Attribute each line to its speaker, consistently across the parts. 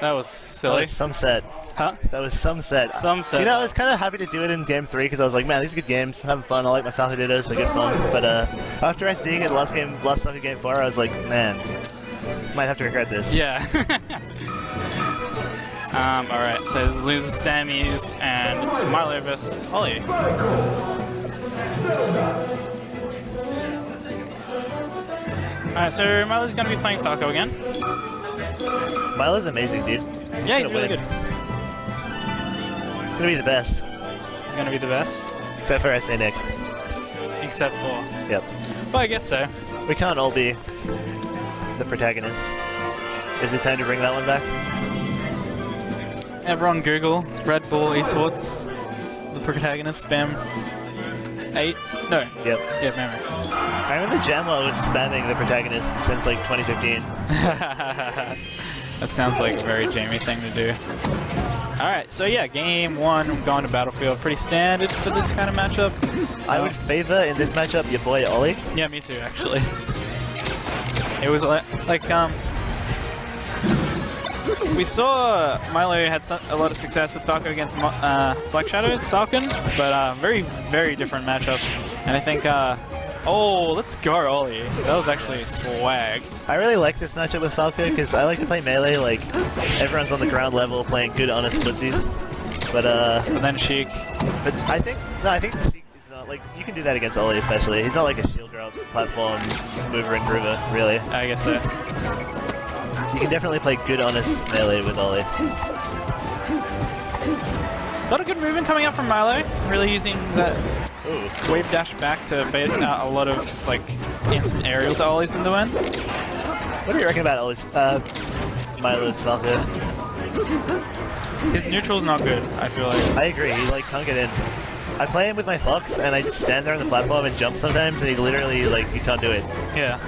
Speaker 1: That was silly.
Speaker 2: That was some set.
Speaker 1: Huh?
Speaker 2: That was some set.
Speaker 1: Some set.
Speaker 2: You know, I was kind of happy to do it in game 3 because I was like, man, these are good games. I'm having fun. I like my Falco dittos. They're good fun. But after seeing it last Falco game 4, I was like, man, might have to regret this.
Speaker 1: Yeah. Alright, so this loses Sammy's, and it's Mylo versus Ollie. Alright, so Mylo's going to be playing Falco again.
Speaker 2: Mylo's amazing, dude.
Speaker 1: Yeah, he's really good.
Speaker 2: He's gonna be the best.
Speaker 1: He's going to be the best?
Speaker 2: Except for SA Nick.
Speaker 1: Except for...
Speaker 2: Yep.
Speaker 1: Well, I guess so.
Speaker 2: We can't all be the protagonist. Is it time to bring that one back?
Speaker 1: Everyone Google Red Bull Esports, the protagonist, spam 8? No.
Speaker 2: Yep.
Speaker 1: Yeah, memory.
Speaker 2: I remember Jamwell was spamming the protagonist since like 2015.
Speaker 1: That sounds like a very Jamie thing to do. Alright, so yeah, game 1, we're going to Battlefield. Pretty standard for this kind of matchup.
Speaker 2: I would favor in this matchup your boy Ollie.
Speaker 1: Yeah, me too, actually. It was like we saw Mylo had a lot of success with Falco against Black Shadow's Falcon, but very, very different matchup. And I think, oh, let's go, Ollie. That was actually swag.
Speaker 2: I really like this matchup with Falco because I like to play melee, like everyone's on the ground level playing good, honest footsies. But
Speaker 1: then Sheik.
Speaker 2: But I think Sheik is not, like, you can do that against Ollie especially. He's not like a shield drop platform mover and groover, really.
Speaker 1: I guess so.
Speaker 2: You can definitely play good, honest melee with Ollie.
Speaker 1: A lot of good movement coming out from Mylo. Really using that wave dash back to bait out a lot of like instant aerials that Ollie's been doing.
Speaker 2: What do you reckon about Ollie's, Mylo's Falco?
Speaker 1: His neutral's not good, I feel like.
Speaker 2: I agree, he like can't get in. I play him with my Fox and I just stand there on the platform and jump sometimes and he literally, like, you can't do it.
Speaker 1: Yeah.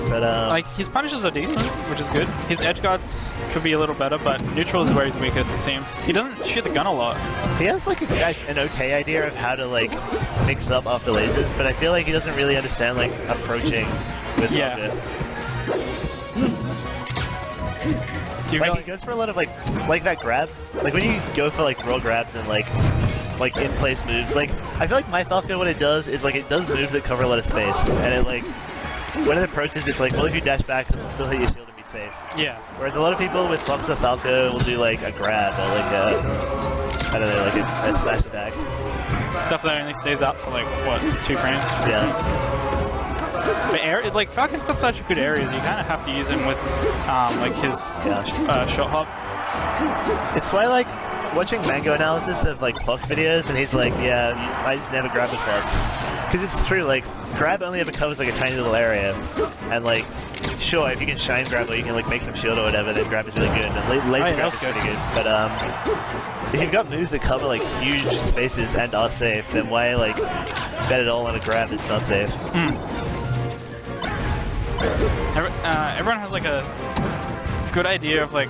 Speaker 2: But
Speaker 1: like, his punishes are decent, which is good. His edge guards could be a little better, but neutral is where he's weakest, it seems. He doesn't shoot the gun a lot.
Speaker 2: He has like an okay idea of how to like mix up after lasers, but I feel like he doesn't really understand like approaching with Falco. Like he goes for a lot of like that grab. Like when you go for like raw grabs and like in place moves, like I feel like my Falco, what it does is like it does moves that cover a lot of space, and it like when it approaches, it's like, well, if you dash back, it'll still hit your shield and be safe.
Speaker 1: Yeah.
Speaker 2: Whereas a lot of people with Fox or Falco will do like a grab or like a, I don't know, like a smash attack.
Speaker 1: Stuff that only stays up for like, what, 2 frames?
Speaker 2: Yeah.
Speaker 1: But like, Falco's got such good areas, you kind of have to use him with like his shot hop.
Speaker 2: It's why like watching Mango analysis of like Fox videos, and he's like, yeah, I just never grab the Fox. Because it's true, like, grab only ever covers like a tiny little area, and like, sure, if you can shine grab or you can like make them shield or whatever, then grab is really good, and laser grab is pretty good. But if you've got moves that cover like huge spaces and are safe, then why like bet it all on a grab that's not safe?
Speaker 1: Everyone has like a good idea of like,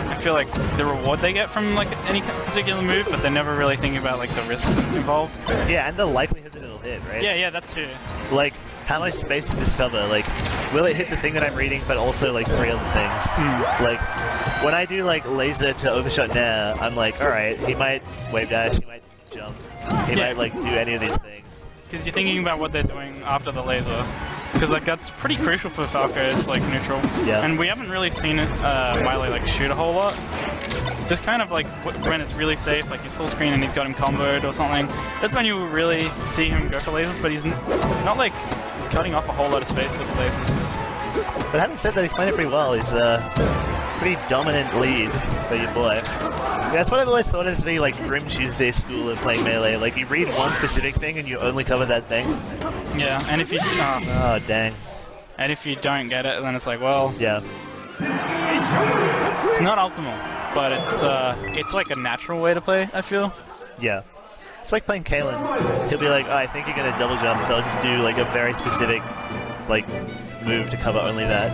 Speaker 1: I feel like the reward they get from like any particular move, but they're never really thinking about like the risk involved.
Speaker 2: Yeah, and the likelihood that it'll hit, right?
Speaker 1: Yeah, that too.
Speaker 2: Like, how much space does this cover? Like, will it hit the thing that I'm reading, but also like 3 other things? Like, when I do like laser to overshot nair, I'm like, alright, he might wave dash, he might jump, he might like do any of these things.
Speaker 1: Because you're thinking about what they're doing after the laser. Because like that's pretty crucial for Falco's like neutral.
Speaker 2: Yeah.
Speaker 1: And we haven't really seen Mylo like shoot a whole lot. Just kind of like when it's really safe, like he's full screen and he's got him comboed or something. That's when you really see him go for lasers, but he's not like cutting off a whole lot of space with lasers.
Speaker 2: But having said that, he's playing it pretty well. He's a pretty dominant lead for your boy. That's what I've always thought is the like Grim Tuesday school of playing melee. Like you read one specific thing and you only cover that thing.
Speaker 1: Yeah, and if you
Speaker 2: oh dang.
Speaker 1: And if you don't get it, then it's like, well,
Speaker 2: yeah.
Speaker 1: It's not optimal, but it's like a natural way to play, I feel.
Speaker 2: Yeah. It's like playing Kalen. He'll be like, oh, I think you're gonna double jump, so I'll just do like a very specific like move to cover only that.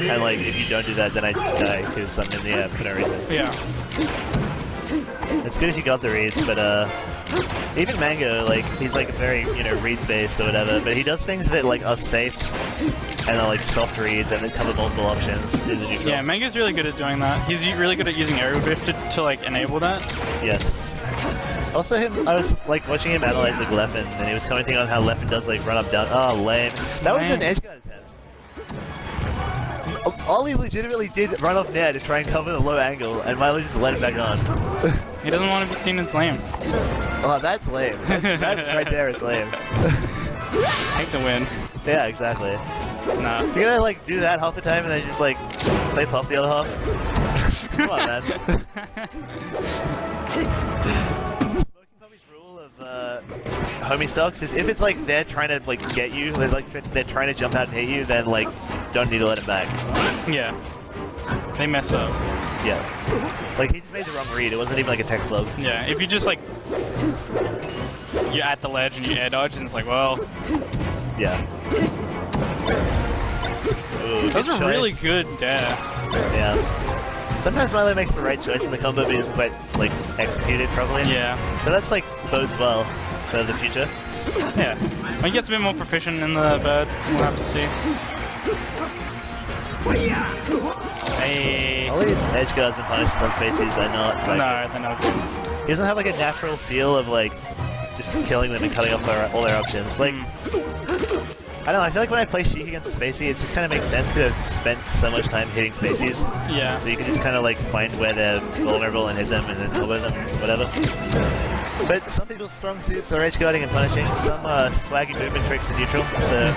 Speaker 2: And like if you don't do that, then I just die because I'm in the air for no reason.
Speaker 1: Yeah.
Speaker 2: It's good if you got the reads, but even Mango, like he's like very reads based or whatever, but he does things that like are safe and then like soft reads and then cover multiple options in the neutral.
Speaker 1: Yeah, Mango's really good at doing that. He's really good at using aerial drift to like enable that.
Speaker 2: Yes. Also I was like watching him analyze like Leffen, and he was commenting on how Leffen does like run up down. Oh, lame. That was an edge guard attempt. Ollie legitimately did run off Nair to try and cover the low angle, and Mylo just let it back on.
Speaker 1: He doesn't want to be seen as lame.
Speaker 2: Oh, that's lame. That right there is lame.
Speaker 1: Take the win.
Speaker 2: Yeah, exactly.
Speaker 1: Nah.
Speaker 2: You're gonna like do that half the time and then just like play puff the other half? Come on, man. Smoking Puppy's rule of homie stocks is if it's like they're trying to like get you, they're trying to jump out and hit you, then like don't need to let it back.
Speaker 1: Yeah. They mess up.
Speaker 2: Yeah. Like he just made the wrong read. It wasn't even like a tech flub.
Speaker 1: Yeah, if you just like you're at the ledge and you air dodge and it's like, well,
Speaker 2: yeah. Ooh,
Speaker 1: those are really good dare.
Speaker 2: Yeah. Sometimes Mylo makes the right choice in the combo, but he doesn't quite like execute it properly.
Speaker 1: Yeah.
Speaker 2: So that's like bodes well for the future.
Speaker 1: Yeah. When he gets a bit more proficient in the bird, we'll have to see. Hey.
Speaker 2: All these edge guards and punishes on spaces are not like...
Speaker 1: No, they're not good.
Speaker 2: He doesn't have like a natural feel of like just killing them and cutting off all their options. Like, I don't know, I feel like when I play Sheik against a Spacey, it just kind of makes sense because I've spent so much time hitting Spaceys.
Speaker 1: Yeah.
Speaker 2: So you can just kind of like find where they're vulnerable and hit them and then cover them, whatever. But some people's strong suits are edge guarding and punishing. Some are swaggy movement tricks in neutral, so...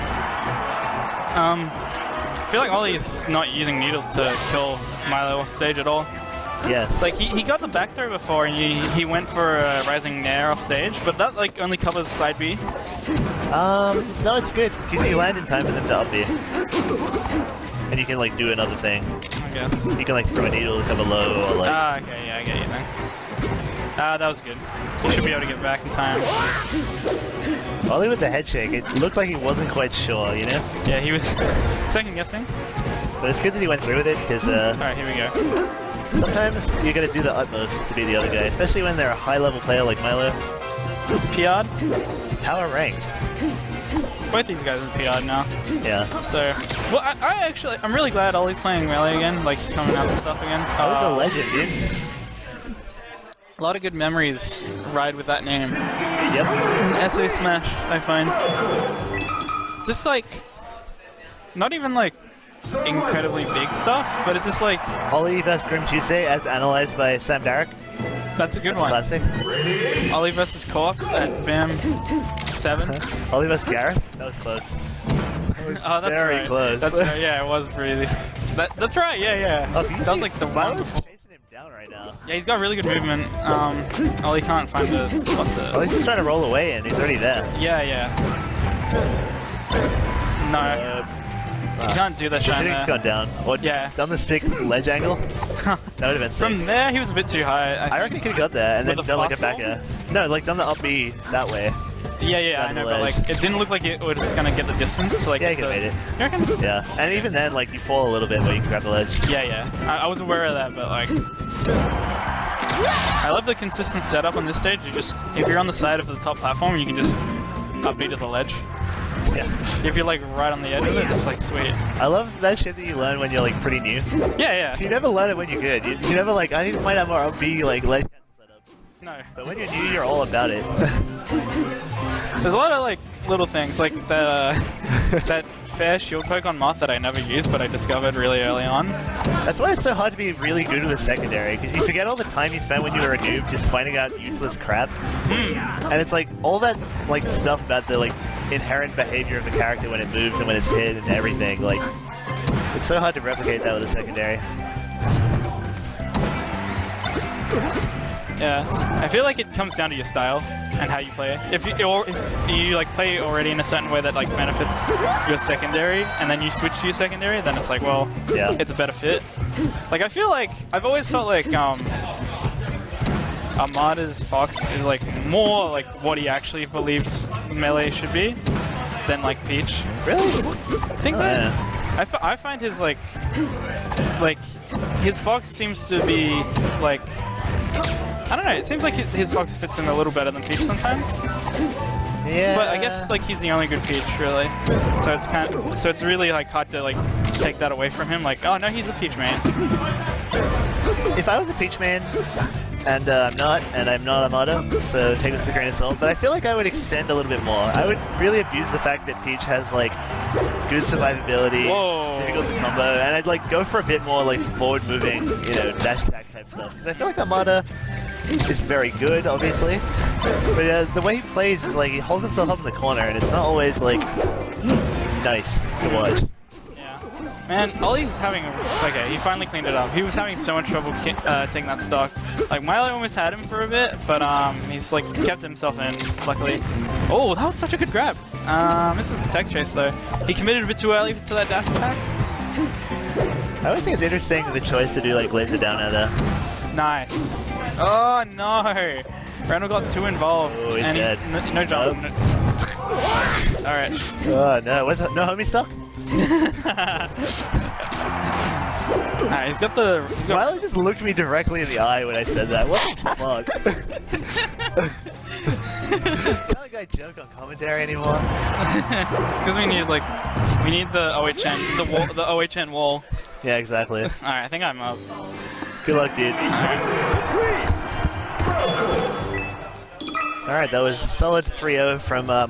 Speaker 1: I feel like Ollie is not using needles to kill Mylo off stage at all.
Speaker 2: Yes.
Speaker 1: Like he got the back throw before and he went for a rising nair off stage, but that like only covers side B.
Speaker 2: No, it's good because you land in time for them to up B. And you can like do another thing.
Speaker 1: I guess.
Speaker 2: You can like throw a needle to cover low or like...
Speaker 1: Ah, okay, yeah, I get you then. Ah, that was good. You should be able to get back in time.
Speaker 2: Ollie with the head shake, it looked like he wasn't quite sure, you know?
Speaker 1: Yeah, he was second guessing.
Speaker 2: But it's good that he went through with it because
Speaker 1: Alright, here we go.
Speaker 2: sometimes you gotta do the utmost to be the other guy, especially when they're a high level player like Mylo.
Speaker 1: PR'd?
Speaker 2: Power ranked.
Speaker 1: Both these guys are PR'd now.
Speaker 2: Yeah.
Speaker 1: So, well, I'm really glad Ollie's playing Melee again. Like, he's coming out and stuff again.
Speaker 2: That was a legend, dude.
Speaker 1: A lot of good memories ride with that name.
Speaker 2: Yep.
Speaker 1: SO Smash, I find. Just like, not even like incredibly big stuff, but it's just like...
Speaker 2: Ollie vs Grim Tuesday as analyzed by Sam Darrick.
Speaker 1: That's a good
Speaker 2: That's
Speaker 1: one.
Speaker 2: Classic.
Speaker 1: Ollie vs Corks at BAM 7.
Speaker 2: Ollie vs Gareth? That was close.
Speaker 1: Oh, that's
Speaker 2: very
Speaker 1: right.
Speaker 2: close.
Speaker 1: That's right, yeah, it was really... That's right, yeah.
Speaker 2: Oh,
Speaker 1: that was like the one
Speaker 2: Mylo's
Speaker 1: before.
Speaker 2: chasing him down right now.
Speaker 1: Yeah, he's got really good movement. Ollie can't find the spot to...
Speaker 2: Ollie's just trying to roll away and he's already there.
Speaker 1: Yeah. No, you can't do that
Speaker 2: He
Speaker 1: shine
Speaker 2: should have just
Speaker 1: there.
Speaker 2: gone down. Or
Speaker 1: Yeah.
Speaker 2: done the sick ledge angle. That would have been sick.
Speaker 1: From there, he was a bit too high.
Speaker 2: I reckon he could have got there and
Speaker 1: With
Speaker 2: then
Speaker 1: the
Speaker 2: done like a
Speaker 1: fast
Speaker 2: back air. No, like done the up B that way.
Speaker 1: Yeah, I
Speaker 2: down
Speaker 1: know,
Speaker 2: the
Speaker 1: but
Speaker 2: ledge.
Speaker 1: like, it didn't look like it was gonna get the distance. Like,
Speaker 2: Yeah, he could have made it.
Speaker 1: You reckon?
Speaker 2: Yeah, and even then, like, you fall a little bit where you can grab the ledge.
Speaker 1: Yeah. I was aware of that, but like, I love the consistent setup on this stage. If you're on the side of the top platform, you can just up B to the ledge.
Speaker 2: Yeah.
Speaker 1: If you're like right on the edge of it, it's like sweet.
Speaker 2: I love that shit that you learn when you're like pretty new.
Speaker 1: Yeah.
Speaker 2: You never learn it when you're good. You never like, I need to find out more up B like ledge setups.
Speaker 1: No.
Speaker 2: But when you're new, you're all about it.
Speaker 1: There's a lot of like little things like that that fair shield poke on Moth that I never used, but I discovered really early on.
Speaker 2: That's why it's so hard to be really good with a secondary, because you forget all the time you spent when you were a noob just finding out useless crap. And it's like all that like stuff about the like inherent behavior of the character when it moves and when it's hit and everything. Like, it's so hard to replicate that with a secondary.
Speaker 1: Yeah, I feel like it comes down to your style and how you play it. If you like play already in a certain way that like benefits your secondary, and then you switch to your secondary, then it's like, well,
Speaker 2: Yeah.
Speaker 1: it's a better fit. Like I feel like I've always felt like Armada's Fox is like more like what he actually believes Melee should be than like Peach.
Speaker 2: Really?
Speaker 1: I think so.
Speaker 2: Yeah.
Speaker 1: I find his like his Fox seems to be like, I don't know, it seems like his Fox fits in a little better than Peach sometimes.
Speaker 2: Yeah.
Speaker 1: But I guess like he's the only good Peach, really. So it's really like hard to like take that away from him. Like, oh no, he's a Peach main.
Speaker 2: If I was a Peach main, and I'm not Armada, so take this with a grain of salt, but I feel like I would extend a little bit more. I would really abuse the fact that Peach has like good survivability, difficult to combo, and I'd like go for a bit more like forward moving, you know, dash attack type stuff. Because I feel like Armada is very good, obviously, but the way he plays is like he holds himself up in the corner, and it's not always like nice to watch.
Speaker 1: Man, Ollie's having okay, he finally cleaned it up. He was having so much trouble taking that stock. Like, Mylo almost had him for a bit, but he's like kept himself in, luckily. Oh, that was such a good grab. This is the tech chase though. He committed a bit too early to that dash attack.
Speaker 2: I always think it's interesting the choice to do like laser down air there.
Speaker 1: Nice. Oh no! Randall got too involved.
Speaker 2: Oh, he's
Speaker 1: and
Speaker 2: dead.
Speaker 1: He's no jump.
Speaker 2: Nope.
Speaker 1: Alright.
Speaker 2: Oh no, what's that? No homie stock?
Speaker 1: Alright, he's got the...
Speaker 2: Mylo just looked me directly in the eye when I said that. What the fuck? Can't a guy joke on commentary anymore?
Speaker 1: It's because we need the OHN, the OHN wall.
Speaker 2: Yeah, exactly.
Speaker 1: Alright, I think I'm up.
Speaker 2: Good luck, dude. Alright, that was a solid 3-0 from Mylo.